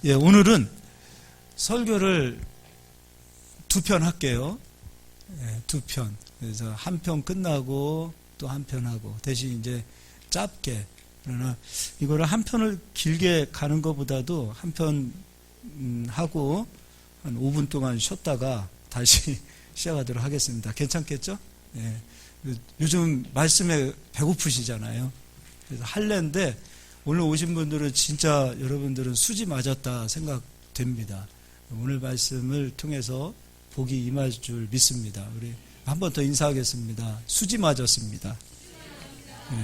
예, 오늘은 설교를 두 편 할게요. 예, 두 편. 그래서 한 편 끝나고 또 한 편 하고, 대신 이제 짧게. 그러나 이거를 한 편을 길게 가는 것보다도 한 편 하고 한 5분 동안 쉬었다가 다시 시작하도록 하겠습니다. 괜찮겠죠? 예. 요즘 말씀에 배고프시잖아요. 그래서 할례인데 오늘 오신 분들은 진짜 여러분들은 수지 맞았다 생각됩니다. 오늘 말씀을 통해서 복이 임할 줄 믿습니다. 우리 한 번 더 인사하겠습니다. 수지 맞았습니다. 예.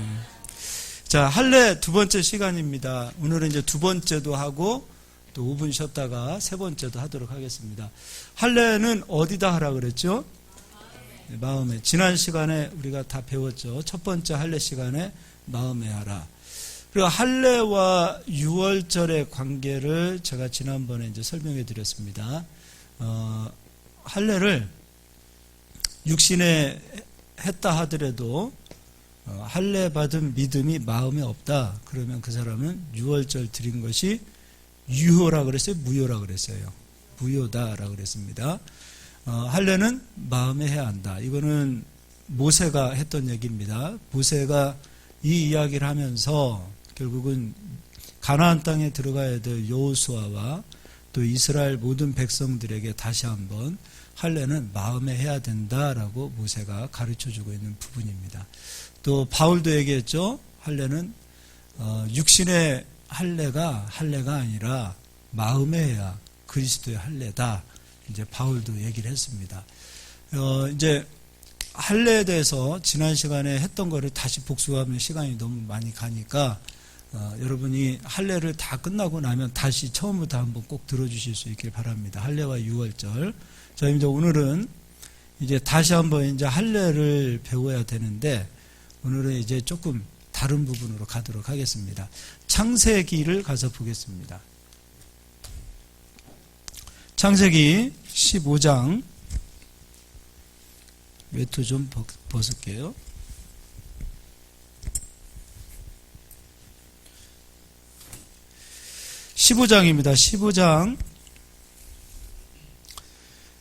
자, 할례 두 번째 시간입니다. 오늘은 이제 두 번째도 하고 또 5분 쉬었다가 세 번째도 하도록 하겠습니다. 할례는 어디다 하라 그랬죠? 마음에. 지난 시간에 우리가 다 배웠죠. 첫 번째 할례 시간에 마음에 하라. 그리고 할례와 유월절의 관계를 제가 지난번에 이제 설명해 드렸습니다. 할례를 육신에 했다 하더라도 할례 받은 믿음이 마음에 없다. 그러면 그 사람은 유월절 드린 것이 유효라 그랬어요? 무효라 그랬어요? 무효다라 그랬습니다. 할례는 마음에 해야 한다. 이거는 모세가 했던 얘기입니다. 모세가 이 이야기를 하면서 결국은 가나안 땅에 들어가야 될 여호수아와 또 이스라엘 모든 백성들에게 다시 한번 할례는 마음에 해야 된다라고 모세가 가르쳐주고 있는 부분입니다. 또 바울도 얘기했죠. 할례는 육신의 할례가 아니라 마음에 해야 그리스도의 할례다. 이제 바울도 얘기를 했습니다. 이제 할례에 대해서 지난 시간에 했던 거를 다시 복습하면 시간이 너무 많이 가니까 여러분이 할례를 다 끝나고 나면 다시 처음부터 한번 꼭 들어주실 수 있길 바랍니다. 할례와 유월절. 자, 이제 오늘은 이제 다시 한번 이제 할례를 배워야 되는데 오늘은 이제 조금 다른 부분으로 가도록 하겠습니다. 창세기를 가서 보겠습니다. 창세기 15장 외투 좀 벗을게요. 15장입니다. 15장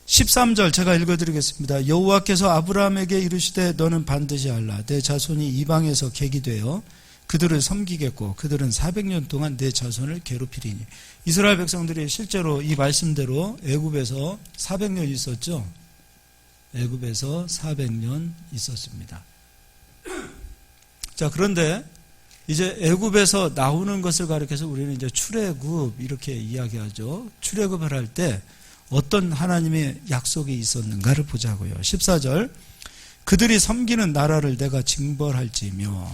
13절 제가 읽어드리겠습니다. 여호와께서 아브라함에게 이르시되 너는 반드시 알라. 내 자손이 이방에서 객이 되어 그들을 섬기겠고 그들은 400년 동안 내 자손을 괴롭히리니. 이스라엘 백성들이 실제로 이 말씀대로 애굽에서 400년 있었죠. 애굽에서 400년 있었습니다. 자, 그런데 이제 애굽에서 나오는 것을 가리켜서 우리는 이제 출애굽 이렇게 이야기하죠. 출애굽을 할 때 어떤 하나님의 약속이 있었는가를 보자고요. 14절 그들이 섬기는 나라를 내가 징벌할지며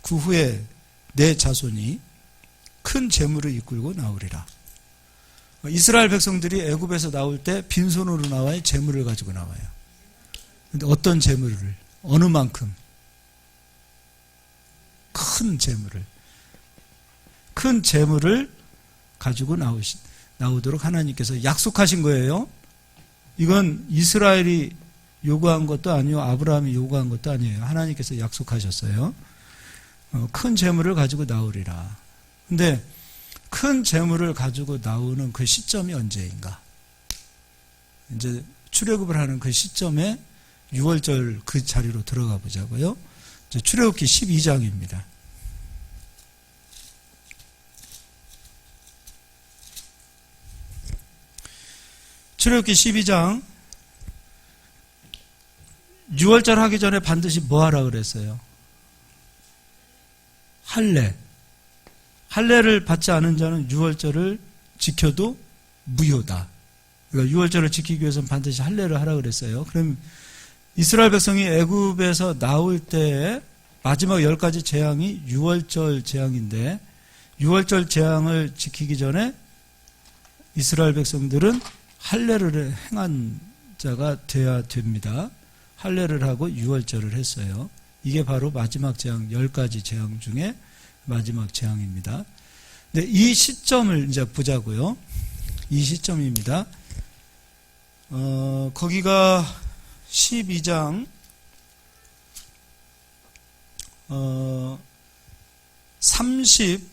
그 후에 내 자손이 큰 재물을 이끌고 나오리라. 이스라엘 백성들이 애굽에서 나올 때 빈손으로 나와야 재물을 가지고 나와요. 근데 어떤 재물을, 어느 만큼? 큰 재물을 가지고 나오도록 하나님께서 약속하신 거예요. 이건 이스라엘이 요구한 것도 아니고 아브라함이 요구한 것도 아니에요. 하나님께서 약속하셨어요. 큰 재물을 가지고 나오리라. 근데 큰 재물을 가지고 나오는 그 시점이 언제인가? 이제 출애굽을 하는 그 시점에 6월절 그 자리로 들어가 보자고요. 이제 출애굽기 12장입니다. 출애굽기 12장 6월절 하기 전에 반드시 뭐 하라 그랬어요? 할례를 받지 않은 자는 6월절을 지켜도 무효다. 그러니까 6월절을 지키기 위해서는 반드시 할례를 하라 그랬어요. 그럼 이스라엘 백성이 애굽에서 나올 때 마지막 10가지 재앙이 6월절 재앙인데 6월절 재앙을 지키기 전에 이스라엘 백성들은 할례를 행한 자가 되어야 됩니다. 할례를 하고 6월절을 했어요. 이게 바로 마지막 재앙 10가지 재앙 중에 마지막 재앙입니다. 근데 이 시점을 이제 보자고요. 이 시점입니다. 거기가 12장 30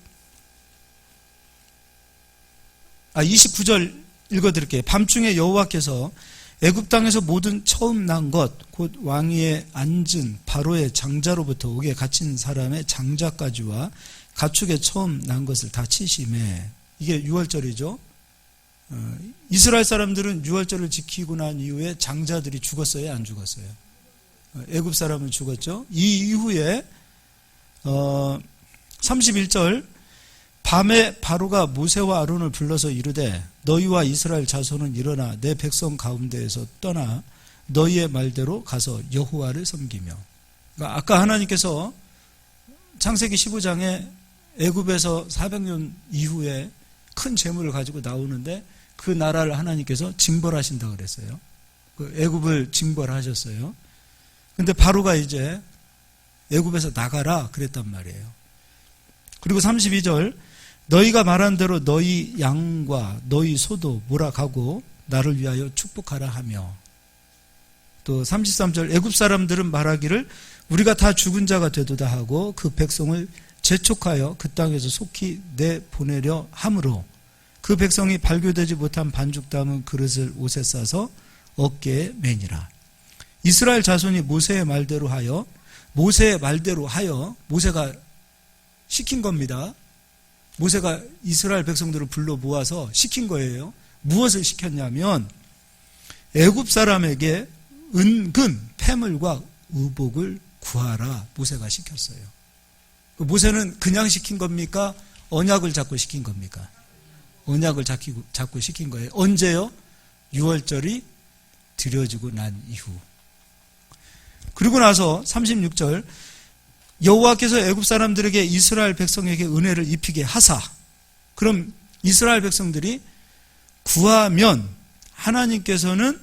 29절 읽어드릴게요. 밤중에 여호와께서 애굽 땅에서 모든 처음 난 것, 곧 왕위에 앉은 바로의 장자로부터 옥에 갇힌 사람의 장자까지와 가축의 처음 난 것을 다 치심에, 이게 유월절이죠. 이스라엘 사람들은 유월절을 지키고 난 이후에 장자들이 죽었어요, 안 죽었어요? 애굽 사람은 죽었죠. 이 이후에 31절, 밤에 바로가 모세와 아론을 불러서 이르되 너희와 이스라엘 자손은 일어나 내 백성 가운데에서 떠나 너희의 말대로 가서 여호와를 섬기며. 그러니까 아까 하나님께서 창세기 15장에 애굽에서 400년 이후에 큰 재물을 가지고 나오는데 그 나라를 하나님께서 징벌하신다고 그랬어요. 그 애굽을 징벌하셨어요. 근데 바로가 이제 애굽에서 나가라 그랬단 말이에요. 그리고 32절, 너희가 말한 대로 너희 양과 너희 소도 몰아가고 나를 위하여 축복하라 하며. 또 33절, 애굽 사람들은 말하기를 우리가 다 죽은 자가 되도다 하고 그 백성을 재촉하여 그 땅에서 속히 내보내려 함으로 그 백성이 발교되지 못한 반죽 담은 그릇을 옷에 싸서 어깨에 매니라. 이스라엘 자손이 모세의 말대로 하여, 모세가 시킨 겁니다. 모세가 이스라엘 백성들을 불러 모아서 시킨 거예요. 무엇을 시켰냐면 애굽 사람에게 은금, 패물과 의복을 구하라 모세가 시켰어요. 모세는 그냥 시킨 겁니까? 언약을 잡고 시킨 겁니까? 언약을 잡고 시킨 거예요. 언제요? 유월절이 드려지고 난 이후. 그리고 나서 36절, 여호와께서 애굽 사람들에게 이스라엘 백성에게 은혜를 입히게 하사. 그럼 이스라엘 백성들이 구하면 하나님께서는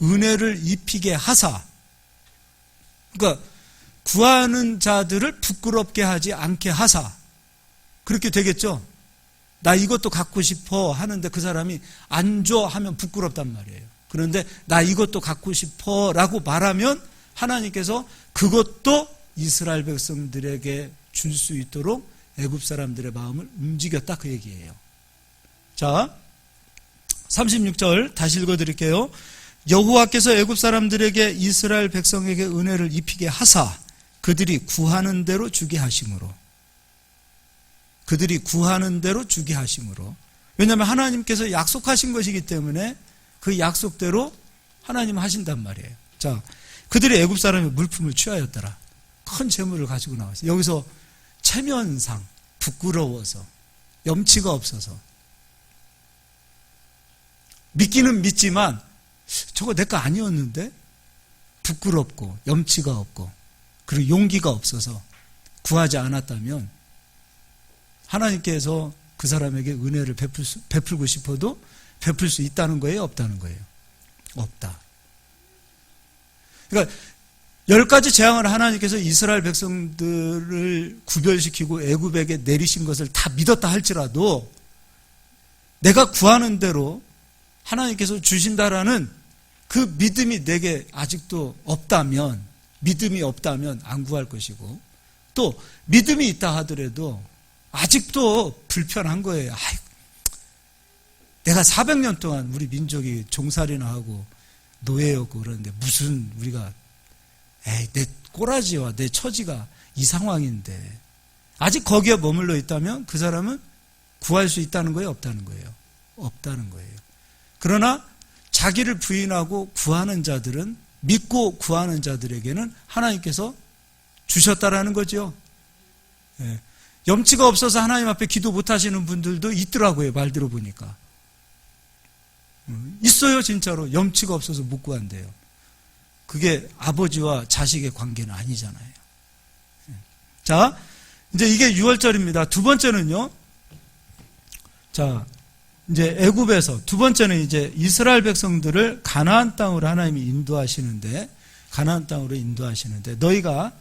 은혜를 입히게 하사. 그러니까 구하는 자들을 부끄럽게 하지 않게 하사. 그렇게 되겠죠? 나 이것도 갖고 싶어 하는데 그 사람이 안 줘 하면 부끄럽단 말이에요. 그런데 나 이것도 갖고 싶어 라고 말하면 하나님께서 그것도 이스라엘 백성들에게 줄 수 있도록 애굽 사람들의 마음을 움직였다 그 얘기예요. 자, 36절 다시 읽어드릴게요. 여호와께서 애굽 사람들에게 이스라엘 백성에게 은혜를 입히게 하사 그들이 구하는 대로 주게 하심으로. 왜냐하면 하나님께서 약속하신 것이기 때문에 그 약속대로 하나님 하신단 말이에요. 자, 그들이 애굽 사람의 물품을 취하였더라. 큰 재물을 가지고 나왔어요. 여기서 체면상 부끄러워서, 염치가 없어서, 믿기는 믿지만 저거 내 거 아니었는데 부끄럽고 염치가 없고 그리고 용기가 없어서 구하지 않았다면 하나님께서 그 사람에게 은혜를 베풀고 싶어도 베풀 수 있다는 거예요? 없다는 거예요? 없다. 그러니까 10가지 재앙을 하나님께서 이스라엘 백성들을 구별시키고 애굽에게 내리신 것을 다 믿었다 할지라도 내가 구하는 대로 하나님께서 주신다라는 그 믿음이 내게 아직도 없다면, 믿음이 없다면 안 구할 것이고, 또 믿음이 있다 하더라도 아직도 불편한 거예요. 아이고, 내가 400년 동안 우리 민족이 종살이나 하고 노예였고 그러는데 무슨 우리가 내 꼬라지와 내 처지가 이 상황인데 아직 거기에 머물러 있다면 그 사람은 구할 수 있다는 거예요? 없다는 거예요? 없다는 거예요. 그러나 자기를 부인하고 구하는 자들은, 믿고 구하는 자들에게는 하나님께서 주셨다라는 거죠. 예. 염치가 없어서 하나님 앞에 기도 못하시는 분들도 있더라고요. 말 들어보니까. 있어요. 진짜로. 염치가 없어서 못 구한대요. 그게 아버지와 자식의 관계는 아니잖아요. 자, 이제 이게 6월절입니다. 두 번째는요. 자, 이제 애굽에서 두 번째는 이제 이스라엘 백성들을 가나안 땅으로 하나님이 인도하시는데, 너희가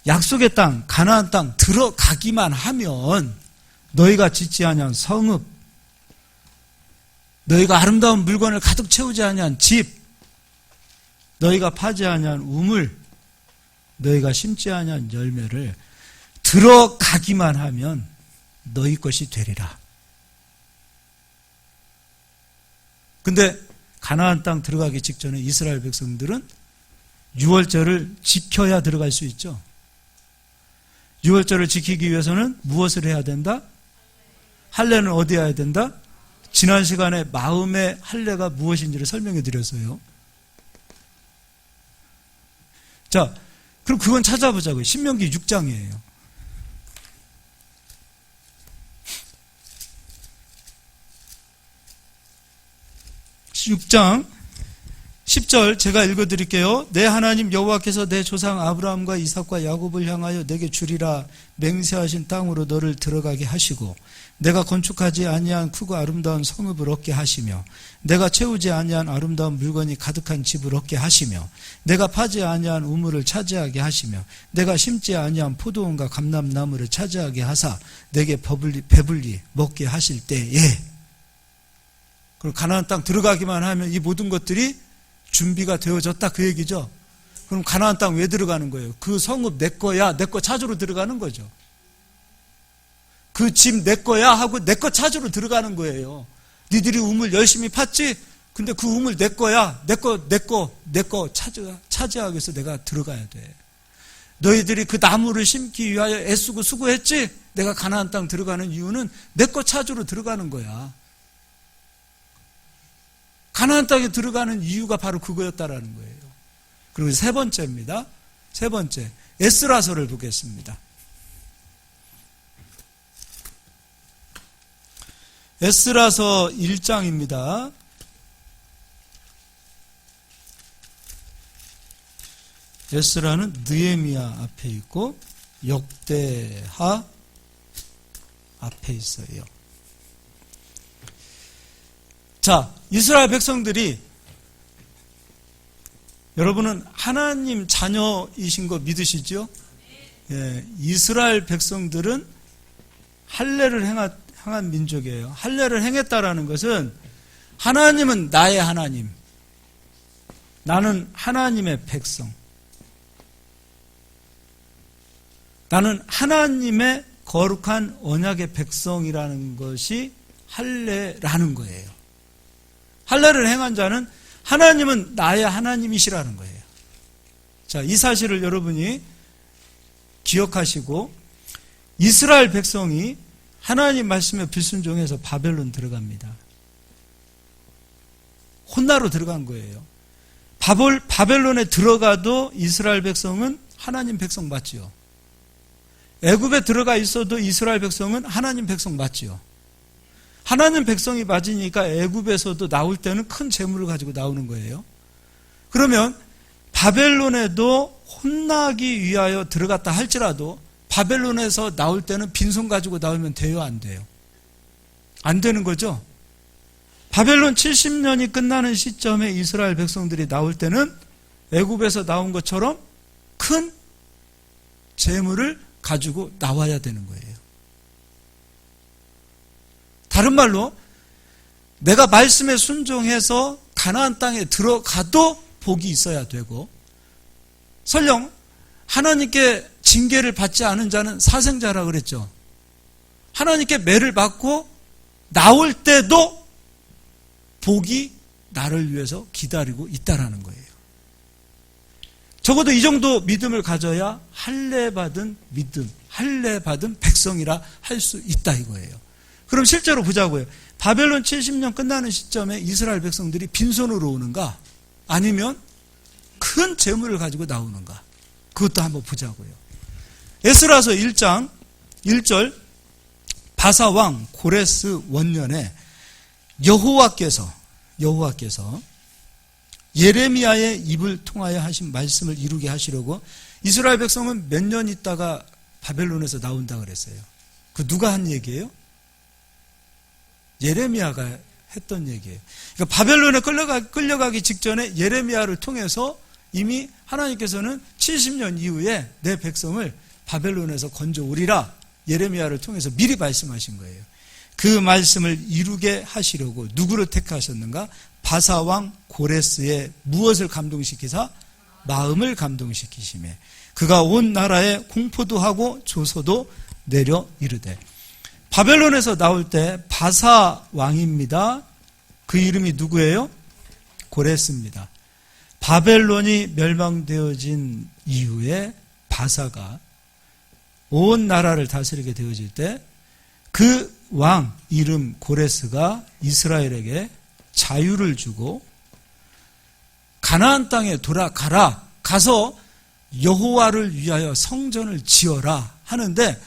약속의 땅, 가나안 땅 들어가기만 하면 너희가 짓지 아니한 성읍, 너희가 아름다운 물건을 가득 채우지 아니한 집, 너희가 파지 아니한 우물, 너희가 심지 아니한 열매를 들어가기만 하면 너희 것이 되리라. 근데 가나안 땅 들어가기 직전에 이스라엘 백성들은 유월절을 지켜야 들어갈 수 있죠. 유월절을 지키기 위해서는 무엇을 해야 된다? 할례는 어디 해야 된다? 지난 시간에 마음의 할례가 무엇인지를 설명해 드렸어요. 자, 그럼 그건 찾아보자고요. 신명기 6장이에요. 6장 10절 제가 읽어드릴게요. 내 하나님 여호와께서 내 조상 아브라함과 이삭과 야곱을 향하여 내게 주리라 맹세하신 땅으로 너를 들어가게 하시고 내가 건축하지 아니한 크고 아름다운 성읍을 얻게 하시며 내가 채우지 아니한 아름다운 물건이 가득한 집을 얻게 하시며 내가 파지 아니한 우물을 차지하게 하시며 내가 심지 아니한 포도원과 감람나무를 차지하게 하사 내게 배불리 먹게 하실 때에, 그리고 가나안 땅 들어가기만 하면 이 모든 것들이 준비가 되어졌다 그 얘기죠. 그럼 가나안 땅 왜 들어가는 거예요? 그 성읍 내 거야, 내 거 찾으러 들어가는 거죠. 그 집 내 거야 하고 내 거 찾으러 들어가는 거예요. 니들이 우물 열심히 팠지? 근데 그 우물 내 거야, 내 거 차지하기 위해서 내가 들어가야 돼. 너희들이 그 나무를 심기 위하여 애쓰고 수고했지? 내가 가나안 땅 들어가는 이유는 내 거 찾으러 들어가는 거야. 가나안 땅에 들어가는 이유가 바로 그거였다라는 거예요. 그리고 세 번째입니다. 세 번째, 에스라서를 보겠습니다. 에스라서 1장입니다. 에스라는 느헤미야 앞에 있고 역대하 앞에 있어요. 자, 이스라엘 백성들이, 여러분은 하나님 자녀이신 거 믿으시죠? 예, 이스라엘 백성들은 할례를 행한 민족이에요. 할례를 행했다라는 것은 하나님은 나의 하나님, 나는 하나님의 백성, 나는 하나님의 거룩한 언약의 백성이라는 것이 할례라는 거예요. 할례를 행한 자는 하나님은 나의 하나님이시라는 거예요. 자, 이 사실을 여러분이 기억하시고, 이스라엘 백성이 하나님 말씀에 불순종해서 바벨론 들어갑니다. 혼나로 들어간 거예요. 바벨론에 들어가도 이스라엘 백성은 하나님 백성 맞지요. 애굽에 들어가 있어도 이스라엘 백성은 하나님 백성 맞지요. 하나님 백성이 맞으니까 애굽에서도 나올 때는 큰 재물을 가지고 나오는 거예요. 그러면 바벨론에도 혼나기 위하여 들어갔다 할지라도 바벨론에서 나올 때는 빈손 가지고 나오면 돼요, 안 돼요? 안 되는 거죠. 바벨론 70년이 끝나는 시점에 이스라엘 백성들이 나올 때는 애굽에서 나온 것처럼 큰 재물을 가지고 나와야 되는 거예요. 다른 말로 내가 말씀에 순종해서 가나안 땅에 들어가도 복이 있어야 되고, 설령 하나님께 징계를 받지 않은 자는 사생자라 그랬죠. 하나님께 매를 받고 나올 때도 복이 나를 위해서 기다리고 있다라는 거예요. 적어도 이 정도 믿음을 가져야 할례 받은 믿음, 할례 받은 백성이라 할 수 있다 이거예요. 그럼 실제로 보자고요. 바벨론 70년 끝나는 시점에 이스라엘 백성들이 빈손으로 오는가? 아니면 큰 재물을 가지고 나오는가? 그것도 한번 보자고요. 에스라서 1장 1절, 바사왕 고레스 원년에 여호와께서 예레미야의 입을 통하여 하신 말씀을 이루게 하시려고, 이스라엘 백성은 몇 년 있다가 바벨론에서 나온다 그랬어요. 그 누가 한 얘기예요? 예레미야가 했던 얘기예요. 그러니까 바벨론에 끌려가기 직전에 예레미야를 통해서 이미 하나님께서는 70년 이후에 내 백성을 바벨론에서 건져오리라 예레미야를 통해서 미리 말씀하신 거예요. 그 말씀을 이루게 하시려고 누구를 택하셨는가? 바사왕 고레스의 무엇을 감동시키사? 마음을 감동시키시매 그가 온 나라에 공포도 하고 조소도 내려 이르되. 바벨론에서 나올 때 바사 왕입니다. 그 이름이 누구예요? 고레스입니다. 바벨론이 멸망되어진 이후에 바사가 온 나라를 다스리게 되어질 때 그 왕 이름 고레스가 이스라엘에게 자유를 주고 가나안 땅에 돌아가라, 가서 여호와를 위하여 성전을 지어라 하는데,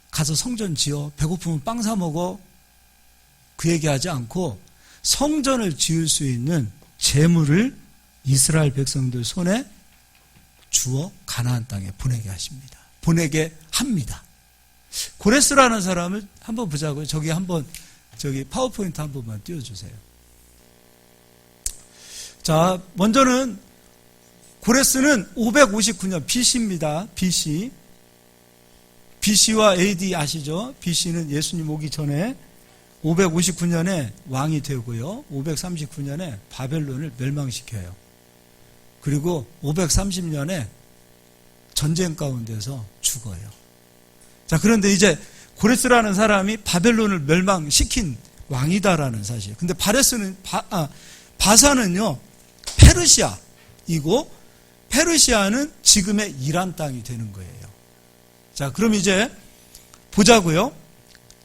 가서 성전 지어, 배고프면 빵 사 먹어, 그 얘기하지 않고 성전을 지을 수 있는 재물을 이스라엘 백성들 손에 주어 가나안 땅에 보내게 하십니다. 보내게 합니다. 고레스라는 사람을 한번 보자고요. 저기 파워포인트 한 번만 띄워주세요. 자, 먼저는 고레스는 559년 BC입니다. BC와 AD 아시죠? BC는 예수님 오기 전에 559년에 왕이 되고요. 539년에 바벨론을 멸망시켜요. 그리고 530년에 전쟁 가운데서 죽어요. 자, 그런데 이제 고레스라는 사람이 바벨론을 멸망시킨 왕이다라는 사실. 근데 바사는요, 페르시아이고, 페르시아는 지금의 이란 땅이 되는 거예요. 자, 그럼 이제 보자고요.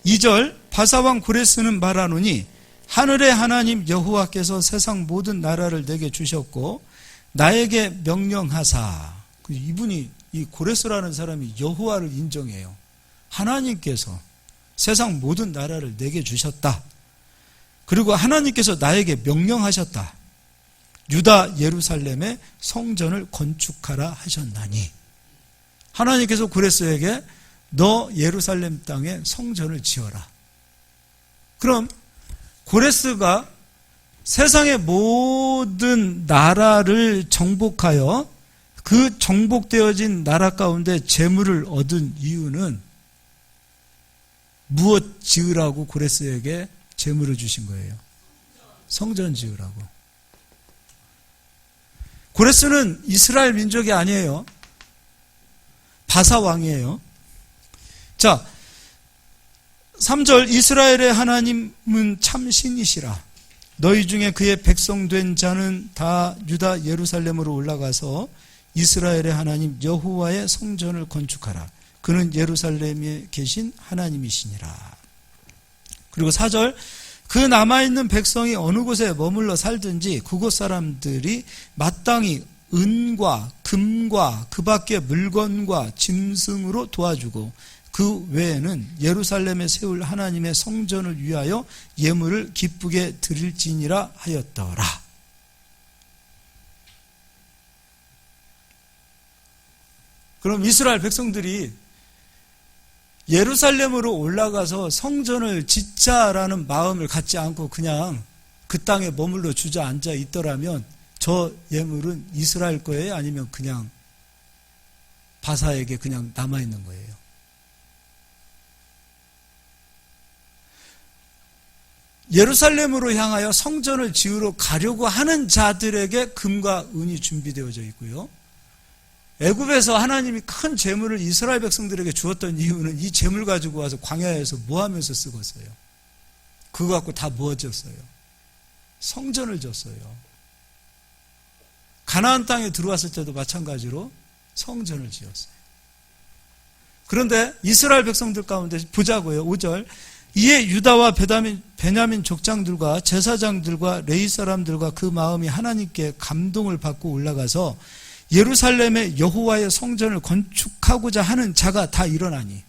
2절, 바사왕 고레스는 말하노니 하늘의 하나님 여호와께서 세상 모든 나라를 내게 주셨고 나에게 명령하사. 이분이, 이 고레스라는 사람이 여호와를 인정해요. 하나님께서 세상 모든 나라를 내게 주셨다. 그리고 하나님께서 나에게 명령하셨다. 유다 예루살렘에 성전을 건축하라 하셨나니. 하나님께서 고레스에게 너 예루살렘 땅에 성전을 지어라. 그럼 고레스가 세상의 모든 나라를 정복하여 그 정복되어진 나라 가운데 재물을 얻은 이유는 무엇 지으라고 고레스에게 재물을 주신 거예요? 성전 지으라고. 고레스는 이스라엘 민족이 아니에요. 바사 왕이에요. 자, 3절, 이스라엘의 하나님은 참 신이시라. 너희 중에 그의 백성된 자는 다 유다 예루살렘으로 올라가서 이스라엘의 하나님 여호와의 성전을 건축하라. 그는 예루살렘에 계신 하나님이시니라. 그리고 4절, 그 남아있는 백성이 어느 곳에 머물러 살든지 그곳 사람들이 마땅히 은과 금과 그 밖의 물건과 짐승으로 도와주고 그 외에는 예루살렘에 세울 하나님의 성전을 위하여 예물을 기쁘게 드릴지니라 하였더라. 그럼 이스라엘 백성들이 예루살렘으로 올라가서 성전을 짓자라는 마음을 갖지 않고 그냥 그 땅에 머물러 주저앉아 있더라면 저 예물은 이스라엘 거예요? 아니면 그냥 바사에게 그냥 남아있는 거예요? 예루살렘으로 향하여 성전을 지으러 가려고 하는 자들에게 금과 은이 준비되어져 있고요. 애굽에서 하나님이 큰 재물을 이스라엘 백성들에게 주었던 이유는 이 재물 가지고 와서 광야에서 뭐 하면서 쓰겠어요? 그거 갖고 다 뭐 졌어요? 성전을 졌어요. 가나안 땅에 들어왔을 때도 마찬가지로 성전을 지었어요. 그런데 이스라엘 백성들 가운데 보자고요. 5절, 이에 유다와 베냐민 족장들과 제사장들과 레위 사람들과 그 마음이 하나님께 감동을 받고 올라가서 예루살렘에 여호와의 성전을 건축하고자 하는 자가 다 일어나니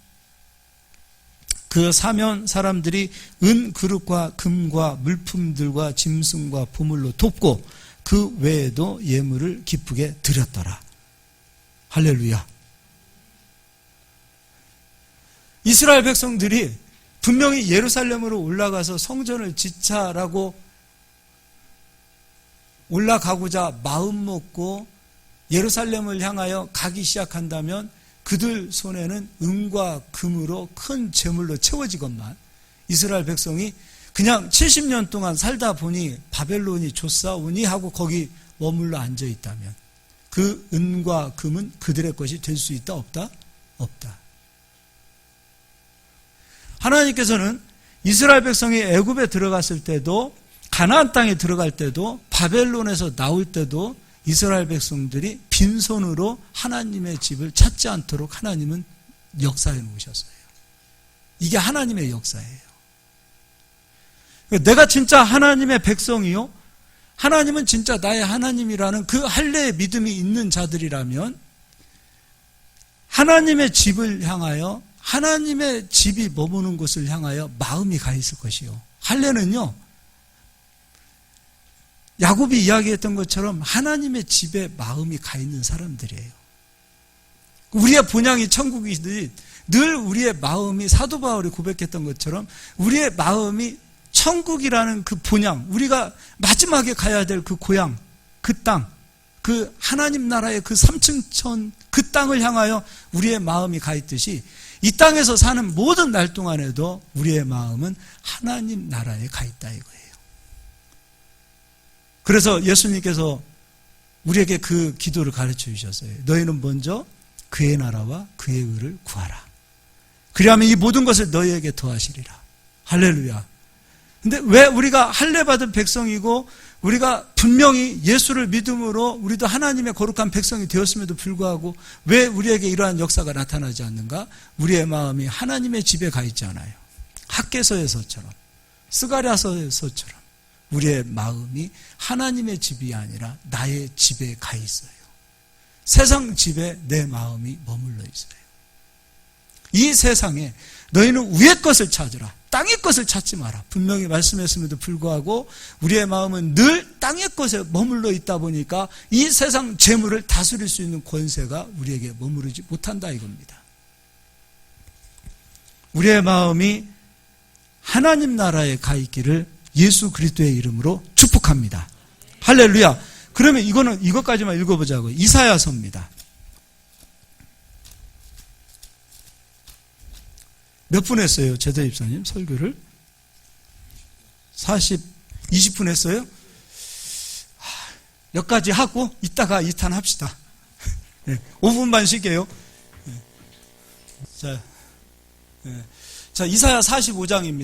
그 사면 사람들이 은 그릇과 금과 물품들과 짐승과 보물로 돕고 그 외에도 예물을 기쁘게 드렸더라. 할렐루야. 이스라엘 백성들이 분명히 예루살렘으로 올라가서 성전을 짓자라고 올라가고자 마음 먹고 예루살렘을 향하여 가기 시작한다면 그들 손에는 은과 금으로 큰 재물로 채워지건만 이스라엘 백성이 그냥 70년 동안 살다 보니 바벨론이 쫓아오니 하고 거기 머물러 앉아 있다면 그 은과 금은 그들의 것이 될 수 있다? 없다? 없다. 하나님께서는 이스라엘 백성이 애굽에 들어갔을 때도 가나안 땅에 들어갈 때도 바벨론에서 나올 때도 이스라엘 백성들이 빈손으로 하나님의 집을 찾지 않도록 하나님은 역사해 놓으셨어요. 이게 하나님의 역사예요. 내가 진짜 하나님의 백성이요, 하나님은 진짜 나의 하나님이라는 그 할례의 믿음이 있는 자들이라면 하나님의 집을 향하여, 하나님의 집이 머무는 곳을 향하여 마음이 가 있을 것이요. 할례는요, 야곱이 이야기했던 것처럼 하나님의 집에 마음이 가 있는 사람들이에요. 우리의 본향이 천국이듯이 늘 우리의 마음이, 사도 바울이 고백했던 것처럼 우리의 마음이 천국이라는 그 본향, 우리가 마지막에 가야 될 그 고향, 그 땅, 그 하나님 나라의 그 삼층천, 그 땅을 향하여 우리의 마음이 가 있듯이 이 땅에서 사는 모든 날 동안에도 우리의 마음은 하나님 나라에 가 있다 이거예요. 그래서 예수님께서 우리에게 그 기도를 가르쳐 주셨어요. 너희는 먼저 그의 나라와 그의 의를 구하라. 그리하면 이 모든 것을 너희에게 더하시리라. 할렐루야. 근데 왜 우리가 할례 받은 백성이고 우리가 분명히 예수를 믿음으로 우리도 하나님의 거룩한 백성이 되었음에도 불구하고 왜 우리에게 이러한 역사가 나타나지 않는가? 우리의 마음이 하나님의 집에 가 있지 않아요. 학개서에서처럼, 스가랴서에서처럼 우리의 마음이 하나님의 집이 아니라 나의 집에 가 있어요. 세상 집에 내 마음이 머물러 있어요. 이 세상에 너희는 위의 것을 찾으라. 땅의 것을 찾지 마라. 분명히 말씀했음에도 불구하고 우리의 마음은 늘 땅의 것에 머물러 있다 보니까 이 세상 재물을 다스릴 수 있는 권세가 우리에게 머무르지 못한다 이겁니다. 우리의 마음이 하나님 나라에 가 있기를 예수 그리스도의 이름으로 축복합니다. 할렐루야. 그러면 이것까지만 읽어보자고요. 이사야서입니다. 몇 분 했어요, 제대 입사님 설교를? 20분 했어요? 여기까지 하고 이따가 2탄 합시다. 5분만 쉴게요. 자, 이사야 45장입니다.